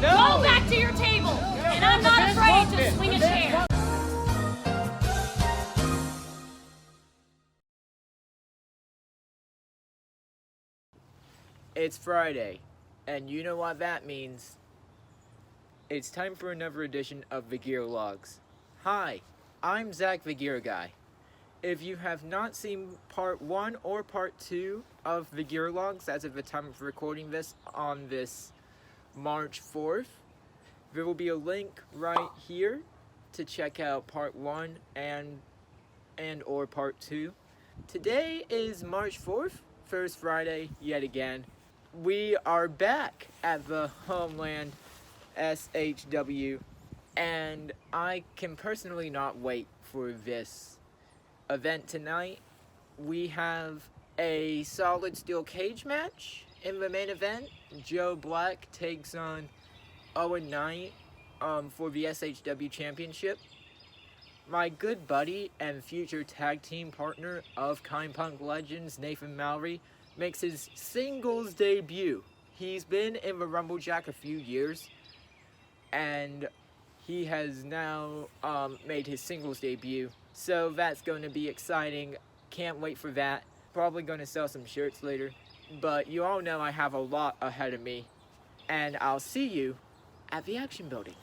No! Go back to your table. And I'm not afraid to swing a chair. It's Friday, and you know what that means. It's time for another edition of the Gear Logs. Hi, I'm Zach the Gear Guy. If you have not seen part 1 or part 2 of the Gear Logs as of the time of recording this on this March 4th, there will be a link right here to check out part 1 and or part 2. Today is March 4th, first Friday yet again. We are back at the Homeland SHW, and I can personally not wait for this event tonight. We have a solid steel cage match in the main event. Joe Black takes on Owen Knight for the SHW Championship. My good buddy and future tag team partner of Kind Punk Legends, Nathan Mallory, makes his singles debut. He's been in the Rumble Jack a few years, and he has now made his singles debut. So that's going to be exciting. Can't wait for that. Probably going to sell some shirts later. But you all know I have a lot ahead of me. And I'll see you at the Action Building.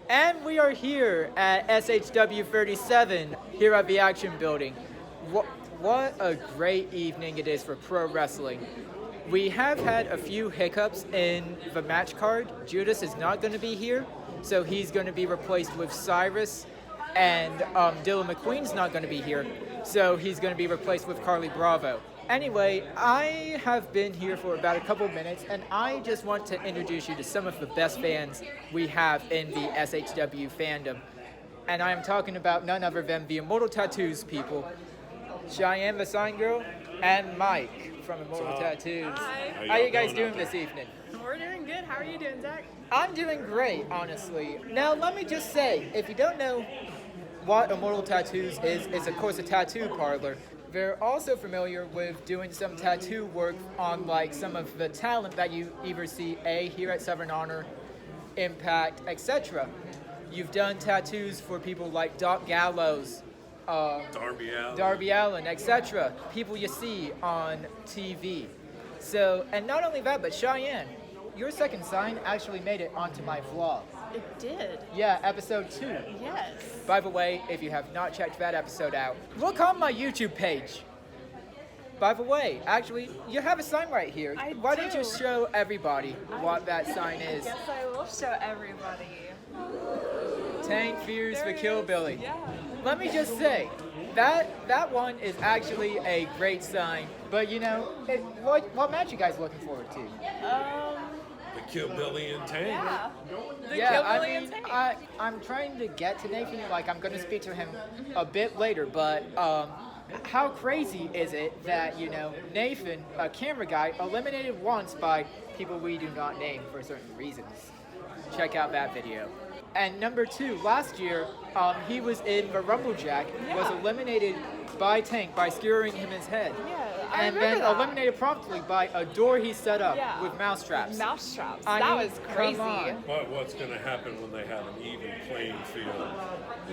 And we are here at SHW 37, here at the Action Building. What a great evening it is for pro wrestling. We have had a few hiccups in the match card. Judas is not going to be here, so he's going to be replaced with Cyrus, and Dylan McQueen's not going to be here, so he's going to be replaced with Carly Bravo. Anyway, I have been here for about a couple minutes, and I just want to introduce you to some of the best fans we have in the SHW fandom. And I am talking about none other than the Immortal Tattoos people, Cheyenne the Sign Girl, and Mike from Immortal Tattoos. Hi. How you guys doing this evening? We're doing good. How are you doing, Zach? I'm doing great, honestly. Now, let me just say, if you don't know what Immortal Tattoos is of course a tattoo parlor. They're also familiar with doing some tattoo work on like some of the talent that you either see here at Southern Honor, Impact, etc. You've done tattoos for people like Doc Gallows, Darby Allin, etc. People you see on TV. So, and not only that, but Cheyenne, your second sign actually made it onto my vlog. It did. Yeah, episode 2. Yes. By the way, if you have not checked that episode out, look on my YouTube page. By the way, actually, you have a sign right here. Why don't you show everybody what that sign is? Yes, I will show everybody. Tank Fears the Kill Billy. Yeah. Let me just say, that one is actually a great sign. But you know, what match you guys looking forward to? The Kill Billy and Tank. Yeah. The Yeah, Kill I Billy mean, and Tank. I'm trying to get to Nathan. Like, I'm going to speak to him a bit later. But how crazy is it that, you know, Nathan, a camera guy, eliminated once by people we do not name for certain reasons? Check out that video. And number 2, last year, he was in the Rumble Jack, was eliminated by Tank by skewering him his head. Yeah, I And remember then that. eliminated promptly by a door he set up Yeah. with mousetraps. Mousetraps. I That mean, was come crazy. on. But what's going to happen when they have an even playing field?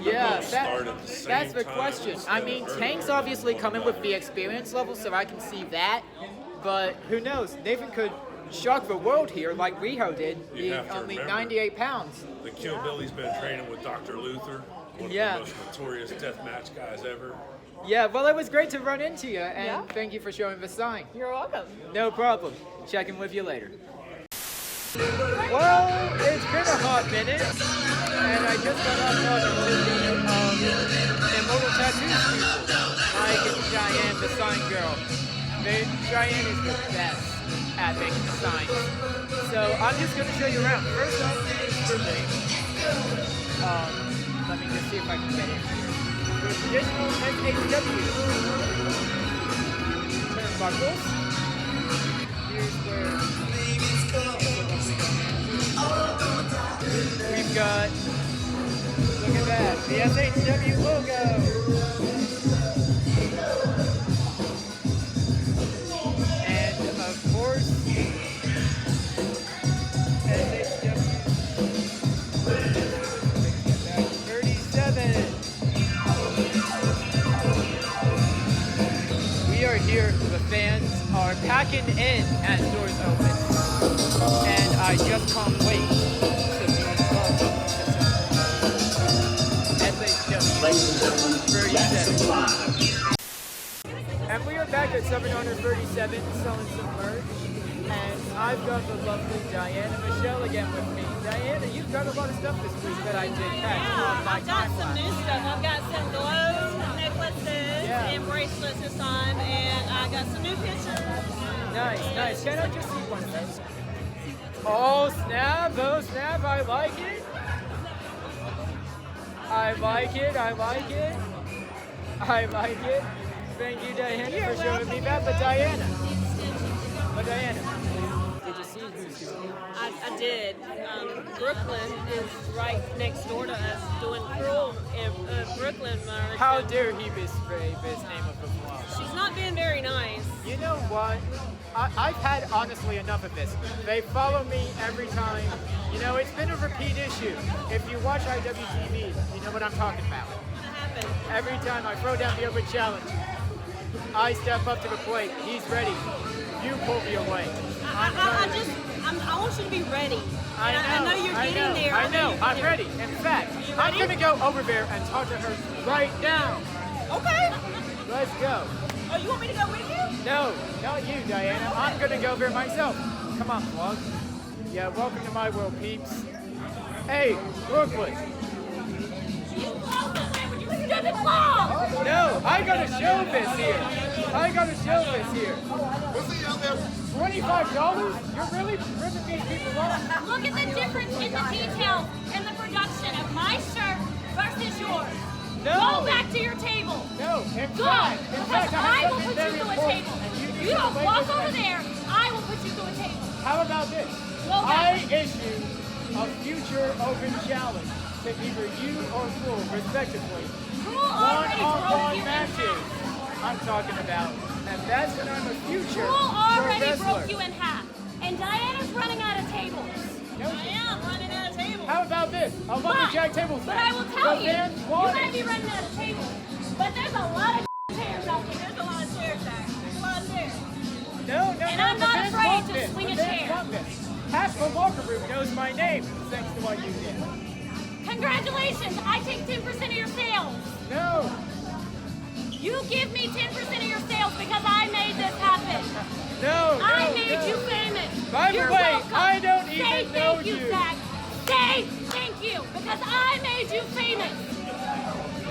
Yeah, Both start at the same that's the time question. instead I of mean, earlier. Tank's obviously coming with the experience level, so I can see that. But who knows? Nathan could shock the world here like Riho did, You being have to only remember. 98 pounds. The Kill Billy's been training with Dr. Luther, one Yeah. of the most notorious deathmatch guys ever. Yeah, well, it was great to run into you, and Yeah. thank you for showing the sign. You're welcome. No problem. Checking with you later. Well, it's been a hot minute, and I just got off talking to the Immortal Tattoos people, Mike and Cheyenne, the sign girl. Cheyenne is the best at making the signs. So I'm just going to show you around. First off, for me, let me just see if I can get it. The traditional SHW turnbuckles. Here's where we've got, look at that, the SHW logo. And of course, as are here. The fans are packing in as doors open. And I just can't wait to be involved in SHW Ladies and gentlemen, that's 37. live. And we are back at 737 selling some merch. And I've got the lovely Diana Michelle again with me. Diana, you've got a lot of stuff this week that I did catch on my I've got some new timeline. stuff. I've got some glow necklaces Yeah. and bracelets this time, and I got some new pictures. Nice, nice. Can I just see one of those? Oh snap, I like it. I like it, I like it. I like it. Thank you, Diana, for showing me that. But Diana, did you see who's doing it? I did. Brooklyn is right next door to us doing Cruel in Brooklyn. How dare he betray this name of the vlog? She's not being very nice. You know what? I've had honestly enough of this. They follow me every time. You know, it's been a repeat issue. If you watch IWTV, you know what I'm talking about. What happened? Every time I throw down the open challenge, I step up to the plate. He's ready. You pull me away. I want you to be ready. I know you're getting there. I know. you're I'm getting ready. In fact, You I'm ready? gonna go over there and talk to her right now. Okay. Let's go. Oh, you want me to go with you? No, not you, Diana. I'm gonna go there myself. Come on, vlog. Yeah, welcome to my world, peeps. Hey, Brooklyn. You close the way with your stupid vlog. No, I gotta show this here. I gotta show this here. $25? You're really ripping these people off. Look at the difference in the details and the production of my shirt versus yours. No. Go back to your table. No, in Go, fact, because I I have will something put you very through a important, table. and you need You to don't make walk this over right. there. I will put you through a table. How about this? Go I back. issue a future open challenge to either you or Cruel, respectively. Cruel already broke One-on-one you in matches. half. I'm talking about, and that's when I'm a future Cruel already pro wrestler. broke you in half. And Diana's running out of tables. No, I am running out of tables. How about this? A lumberjack tables But match. I will tell The you, fans you want might it. be running out of tables. But there's a lot of chairs out there. There's a lot of chairs there. There's a lot of chairs. No, And no, I'm the not fans afraid want to this. swing The a fans chair. want this. Half the locker room knows my name, thanks to what you did. Congratulations, I take 10% of your sales. No, You give me 10% of your sales because I made this happen. no, I no, made no. you famous. By the You're way, welcome. I don't Say even know thank you, you. Zach. Say thank you because I made you famous.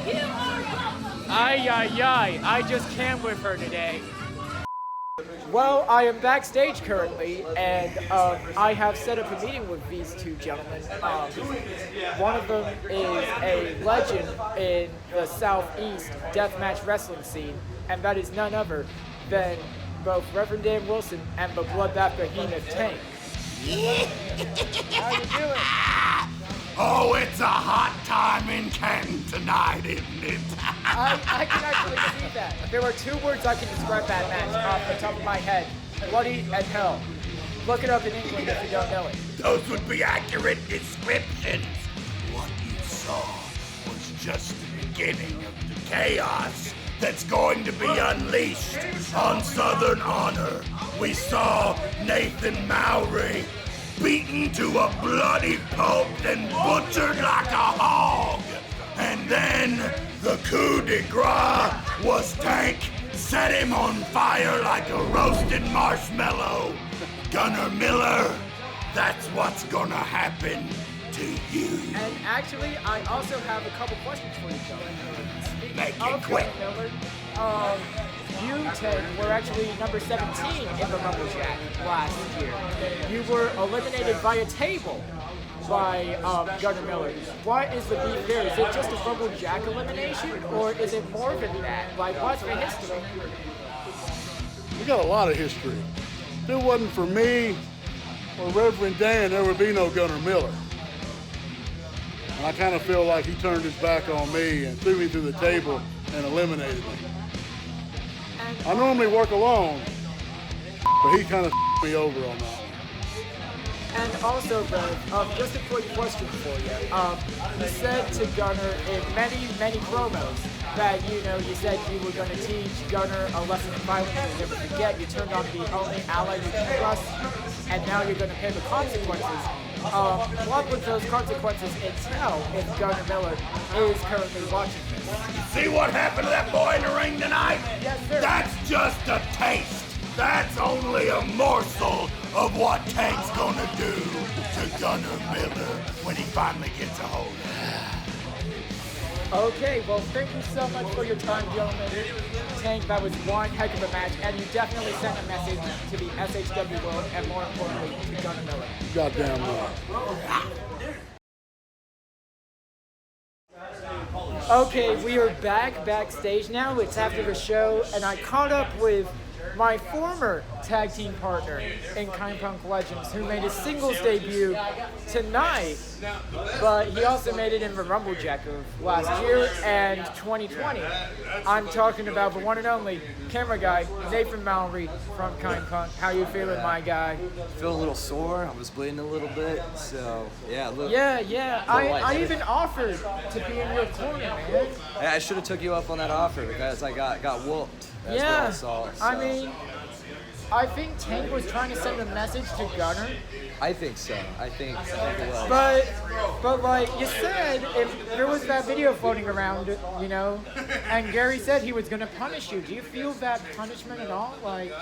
You are welcome. Ay, I just came with her today. Well, I am backstage currently, and I have set up a meeting with these two gentlemen. One of them is a legend in the Southeast deathmatch wrestling scene, and that is none other than both Reverend Dan Wilson and the Bloodbath Behemoth Tank. How you doing? Oh, it's a hot time in Canton tonight, isn't it? I can actually see that. There are two words I can describe that match off the top of my head. Bloody and hell. Look it up in England if you don't know it. Those would be accurate descriptions. What you saw was just the beginning of the chaos that's going to be unleashed on Southern Honor. We saw Nathan Mowry beaten to a bloody pulp and butchered like a hog. And then the coup de grace was Tank set him on fire like a roasted marshmallow. Gunnar Miller, that's what's gonna happen to you. And actually, I also have a couple questions for you, John. Speaking Make it of quick. Gunnar Miller, you, Ted, were actually number 17 in the Lumberjack last year. You were eliminated via table by Gunnar Miller. What is the beef there? Is it just a Lumberjack elimination, or is it more than that? Like, what's the history? We got a lot of history. If it wasn't for me or Reverend Dan, there would be no Gunnar Miller. And I kind of feel like he turned his back on me and threw me through the table and eliminated me. I normally work alone, but he kind of me over on that one. And also, Rev, just a quick question for you. You said to Gunnar in many promos that, you said you were going to teach Gunner a lesson in violence you'll never forget. You turned on the only ally you can trust, and now you're going to pay the consequences. What would those consequences entail if Gunner Miller is currently watching this? See what happened to that boy in the ring tonight? Yes, sir. That's just a taste. That's only a morsel of what Tank's gonna do to Gunner Miller when he finally gets a hold of him. Okay, well, thank you so much for your time, gentlemen. Tank, that was one heck of a match, and you definitely sent a message to the SHW world, and more importantly, to Gunner Miller. Goddamn right. Okay, we are backstage now. It's after the show, and I caught up with my former tag team partner in Kind Punk Legends, who made his singles debut tonight, but he also made it in the Rumble Jack of last year and 2020. I'm talking about the one and only camera guy, Nathan Mallory from Kind Punk. How you feeling, my guy? Feel a little sore. I was bleeding a little bit, so yeah. Yeah. I even offered to be in your corner, man. I should have took you up on that offer because I got whooped. That's what I saw. So. I mean, I think Tank was trying to send a message to Gunner. I think so. I think it was. But like you said, if there was that video floating around, and Gary said he was gonna punish you. Do you feel that punishment at all? Like,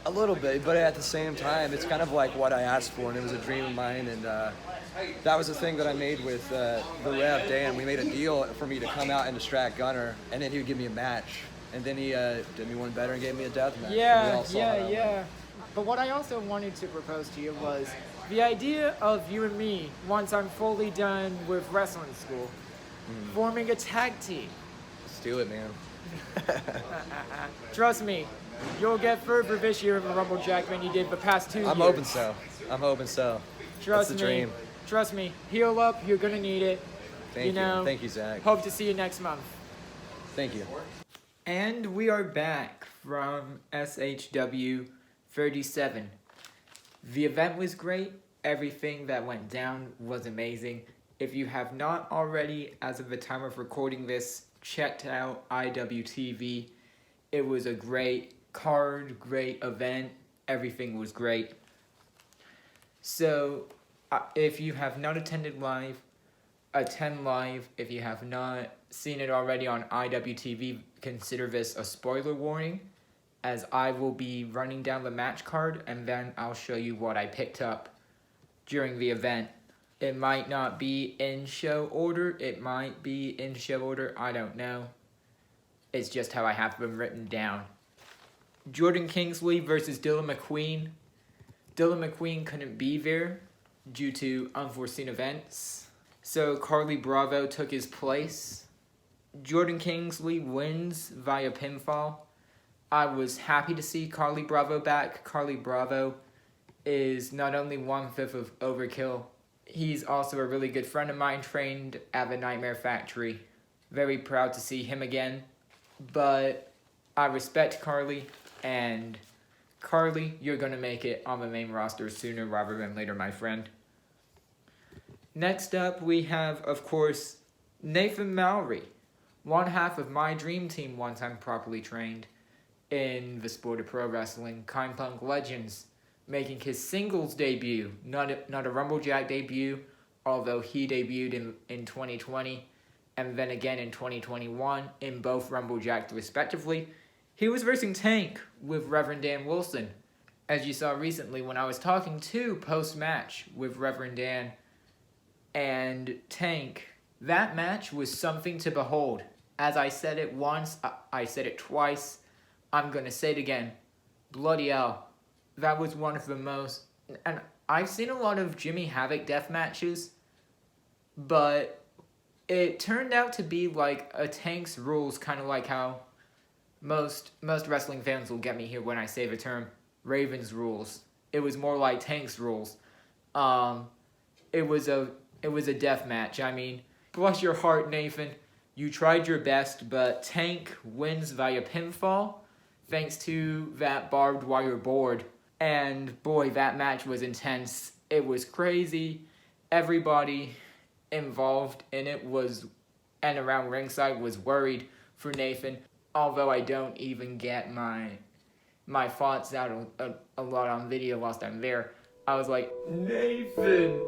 A little bit, but at the same time, it's kind of like what I asked for, and it was a dream of mine, and that was the thing that I made with the Rev Dan. We made a deal for me to come out and distract Gunner, and then he would give me a match. And then he did me one better and gave me a death match. Yeah. But what I also wanted to propose to you was the idea of you and me, once I'm fully done with wrestling school, forming a tag team. Let's do it, man. Trust me, you'll get further this year in the Rumble Jack than you did the past 2 years. I'm hoping so. Trust That's the me. dream. Trust me. Heal up. You're gonna need it. Thank you. Thank you, Zach. Hope to see you next month. Thank you. And we are back from SHW 37. The event was great. Everything that went down was amazing. If you have not already, as of the time of recording this, checked out IWTV, it was a great card, great event. Everything was great. So, if you have not attended live, attend live. If you have not seen it already on IWTV, consider this a spoiler warning, as I will be running down the match card and then I'll show you what I picked up during the event. It might not be in show order, it might be in show order, I don't know. It's just how I have them written down. Jordan Kingsley versus Dylan McQueen. Dylan McQueen couldn't be there due to unforeseen events, so Carly Bravo took his place. Jordan Kingsley wins via pinfall. I was happy to see Carly Bravo back. Carly Bravo is not only 1/5 of Overkill, he's also a really good friend of mine, trained at the Nightmare Factory. Very proud to see him again. But I respect Carly, and Carly, you're going to make it on the main roster sooner rather than later, my friend. Next up, we have, of course, Nathan Mallory, one half of my dream team once I'm properly trained in the sport of pro wrestling, Kind Punk Legends, making his singles debut, not a Rumble Jack debut, although he debuted in 2020 and then again in 2021 in both Rumble Jacks respectively. He was versing Tank with Reverend Dan Wilson, as you saw recently when I was talking to post-match with Reverend Dan and Tank. That match was something to behold. As I said it once, I said it twice, I'm gonna say it again. Bloody hell. That was one of the most... And I've seen a lot of Jimmy Havoc death matches, but it turned out to be like a Tank's rules, kind of like how most wrestling fans will get me here when I say the term Raven's rules. It was more like Tank's rules. It was a death match. I mean, bless your heart, Nathan. You tried your best, but Tank wins via pinfall thanks to that barbed wire board. And boy, that match was intense. It was crazy. Everybody involved in it was, and around ringside, was worried for Nathan, although I don't even get my thoughts out a lot on video whilst I'm there. I was like, Nathan,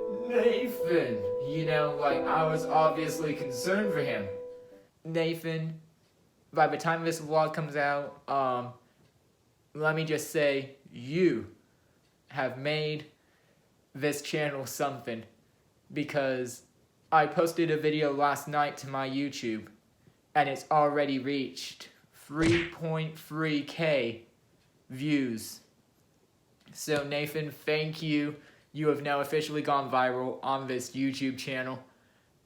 you know, like I was obviously concerned for him. Nathan, by the time this vlog comes out, let me just say, you have made this channel something, because I posted a video last night to my YouTube and it's already reached 3.3k views. So Nathan, thank you. You have now officially gone viral on this YouTube channel,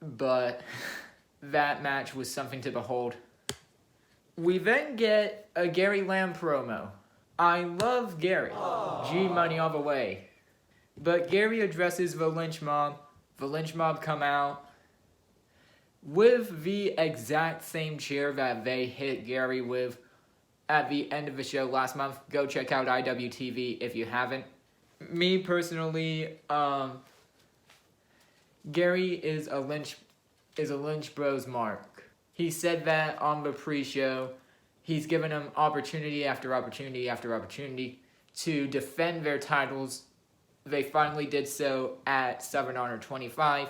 but that match was something to behold. We then get a Gary Lamb promo. I love Gary. G Money all the way. But Gary addresses the Lynch Mob. The Lynch Mob come out with the exact same chair that they hit Gary with at the end of the show last month. Go check out IWTV if you haven't. Me personally, Gary is a Lynch Bros mark. He said that on the pre-show. He's given them opportunity after opportunity after opportunity to defend their titles. They finally did so at Southern Honor 25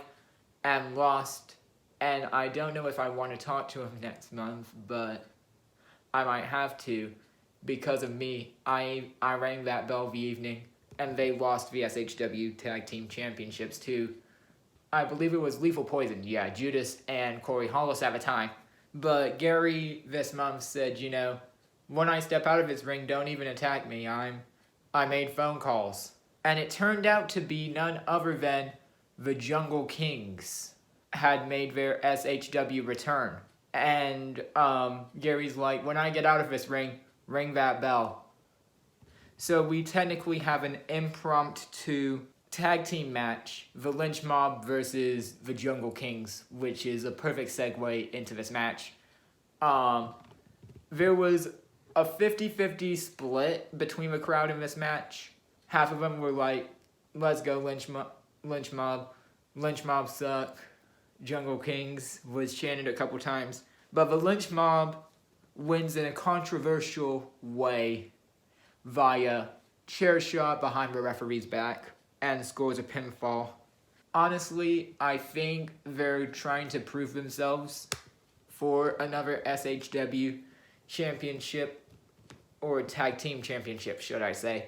and lost. And I don't know if I want to talk to him next month, but I might have to, because of me. I rang that bell the evening, and they lost the SHW Tag Team Championships to, I believe it was Lethal Poison. Yeah, Judas and Corey Hollis at the time. But Gary this month said, you know, when I step out of this ring, don't even attack me. I made phone calls. And it turned out to be none other than the Jungle Kings had made their SHW return. And Gary's like, when I get out of this ring, ring that bell. So we technically have an impromptu tag team match, the Lynch Mob versus the Jungle Kings, which is a perfect segue into this match. There was a 50-50 split between the crowd in this match. Half of them were like, let's go Lynch Mob suck, Jungle Kings was chanted a couple times. But the Lynch Mob wins in a controversial way via chair shot behind the referee's back and scores a pinfall. Honestly, I think they're trying to prove themselves for another SHW championship, or tag team championship, should I say.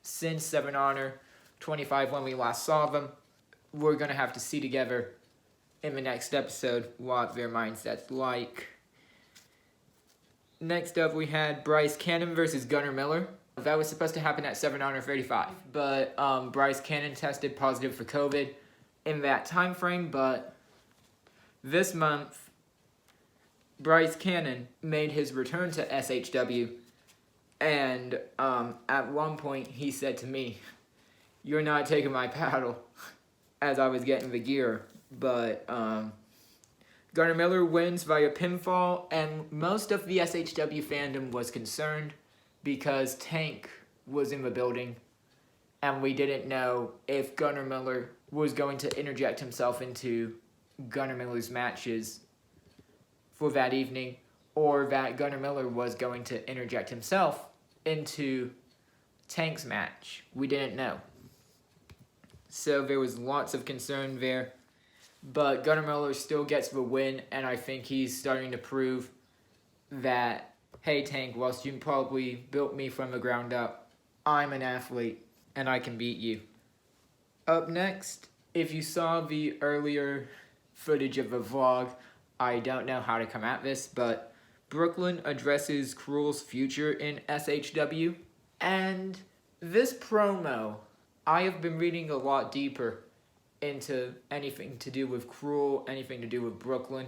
Since 7 Honor 25, when we last saw them, we're going to have to see together in the next episode what their mindset's like. Next up, we had Bryce Cannon versus Gunnar Miller. That was supposed to happen at 7 Honor 35, but Bryce Cannon tested positive for COVID in that time frame. But this month, Bryce Cannon made his return to SHW, and at one point he said to me, "You're not taking my paddle," as I was getting the gear. But Gunnar Miller wins via pinfall, and most of the SHW fandom was concerned because Tank was in the building, and we didn't know if Gunnar Miller was going to interject himself into Gunnar Miller's matches for that evening, or that Gunnar Miller was going to interject himself into Tank's match. We didn't know. So there was lots of concern there. But Gunnar Miller still gets the win, and I think he's starting to prove that, hey Tank, whilst you probably built me from the ground up, I'm an athlete, and I can beat you. Up next, if you saw the earlier footage of the vlog, I don't know how to come at this, but Brooklyn addresses Cruel's future in SHW, and this promo, I have been reading a lot deeper into anything to do with Cruel, anything to do with Brooklyn,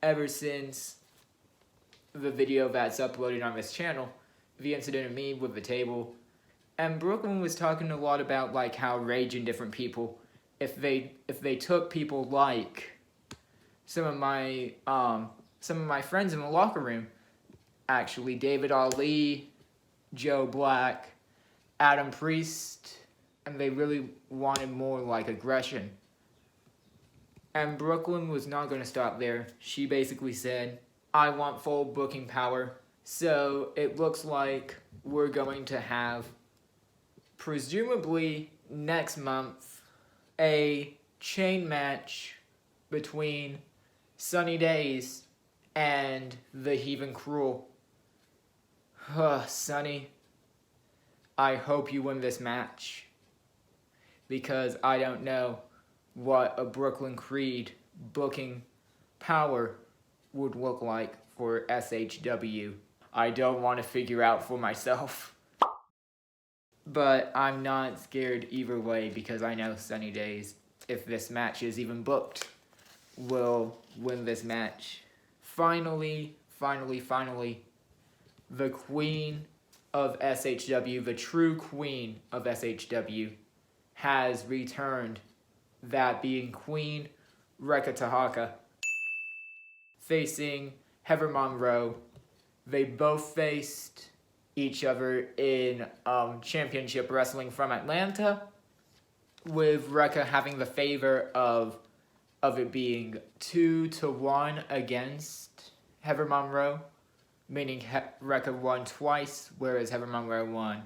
ever since the video that's uploaded on this channel, the incident of me with the table. And Brooklyn was talking a lot about like how Rage and different people, if they took people like some of my friends in the locker room, actually David Ali, Joe Black, Adam Priest, and they really wanted more like aggression. And Brooklyn was not going to stop there. She basically said, I want full booking power. So it looks like we're going to have, presumably next month, a chain match between Sunny Days and the Heathen Cruel. Sunny, I hope you win this match, because I don't know what a Brooklyn Creed booking power would look like for SHW. I don't want to figure out for myself. But I'm not scared either way, because I know Sunny Days, if this match is even booked, will win this match. Finally, the queen of SHW, the true queen of SHW, has returned. That being Queen Reka Tahaka, facing Heather Monroe. They both faced each other in Championship Wrestling from Atlanta, with Reka having the favor of it being 2-1 against Heather Monroe, meaning Reka won twice, whereas Heather Monroe won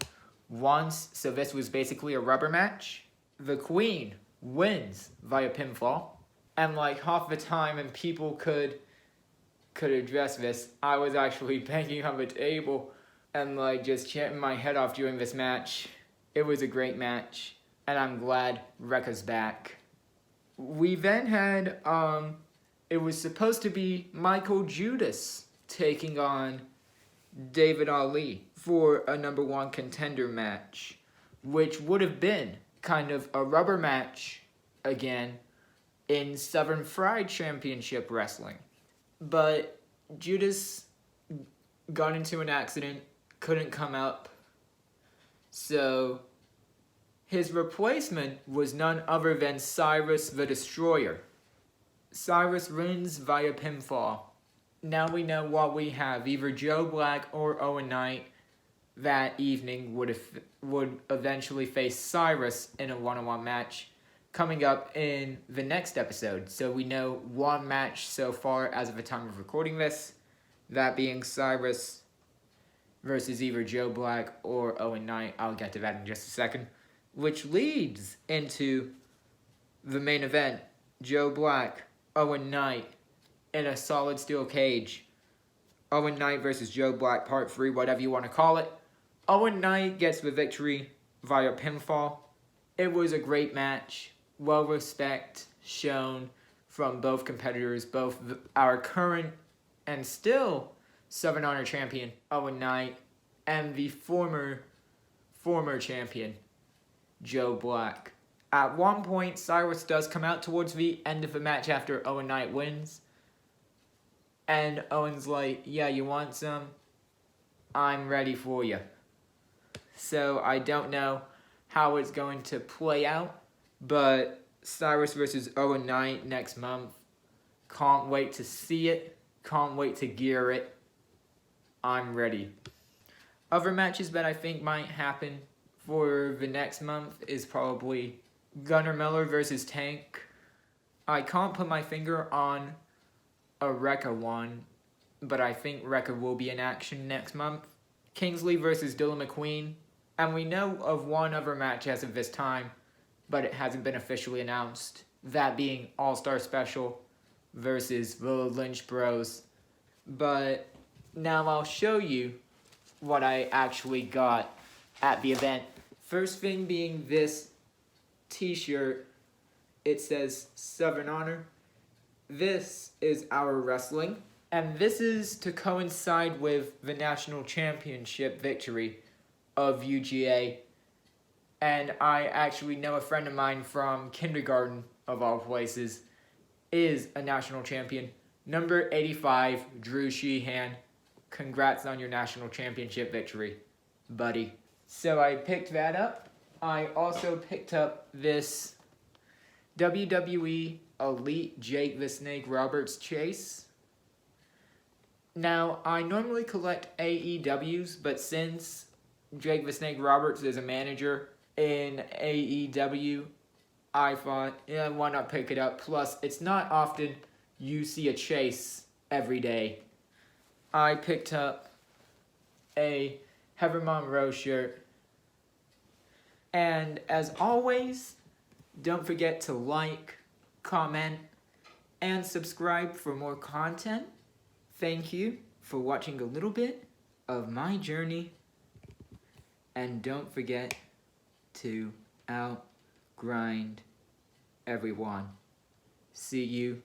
once. So this was basically a rubber match. The Queen wins via pinfall, and like half the time, and people could address this, I was actually banging on the table and like just chanting my head off during this match. It was a great match, and I'm glad Reka's back. We then had, it was supposed to be Michael Judas taking on David Ali for a number 1 contender match, which would have been kind of a rubber match again in Southern Fried Championship Wrestling. But Judas got into an accident, couldn't come up, so his replacement was none other than Cyrus the Destroyer. Cyrus wins via pinfall. Now we know what we have. Either Joe Black or Owen Knight that evening would eventually face Cyrus in a one-on-one match coming up in the next episode. So we know one match so far as of the time of recording this, that being Cyrus versus either Joe Black or Owen Knight. I'll get to that in just a second. Which leads into the main event, Joe Black, Owen Knight, in a solid steel cage. Owen Knight versus Joe Black Part 3, whatever you want to call it. Owen Knight gets the victory via pinfall. It was a great match. Well respect shown from both competitors, both our current and still Southern Honor champion, Owen Knight, and the former champion, Joe Black. At one point, Cyrus does come out towards the end of the match after Owen Knight wins. And Owen's like, yeah, you want some? I'm ready for you. So I don't know how it's going to play out, but Cyrus versus Owen Knight next month. Can't wait to see it. Can't wait to gear it. I'm ready. Other matches that I think might happen for the next month is probably Gunnar Miller versus Tank. I can't put my finger on a Reka one, but I think Reka will be in action next month. Kingsley versus Dylan McQueen. And we know of one other match as of this time, but it hasn't been officially announced. That being All-Star Special versus the Lynch Bros. But now I'll show you what I actually got at the event. First thing being this t-shirt. It says Southern Honor. This is our wrestling. And this is to coincide with the national championship victory of UGA. And I actually know a friend of mine from kindergarten, of all places, is a national champion. Number 85, Drew Sheehan. Congrats on your national championship victory, buddy. So I picked that up. I also picked up this WWE Elite Jake the Snake Roberts chase. Now, I normally collect AEWs, but since Jake the Snake Roberts is a manager in AEW, I thought, yeah, why not pick it up? Plus, it's not often you see a chase every day. I picked up a Heather Monroe shirt. And as always, don't forget to like, comment, and subscribe for more content. Thank you for watching a little bit of my journey. And don't forget to outgrind everyone. See you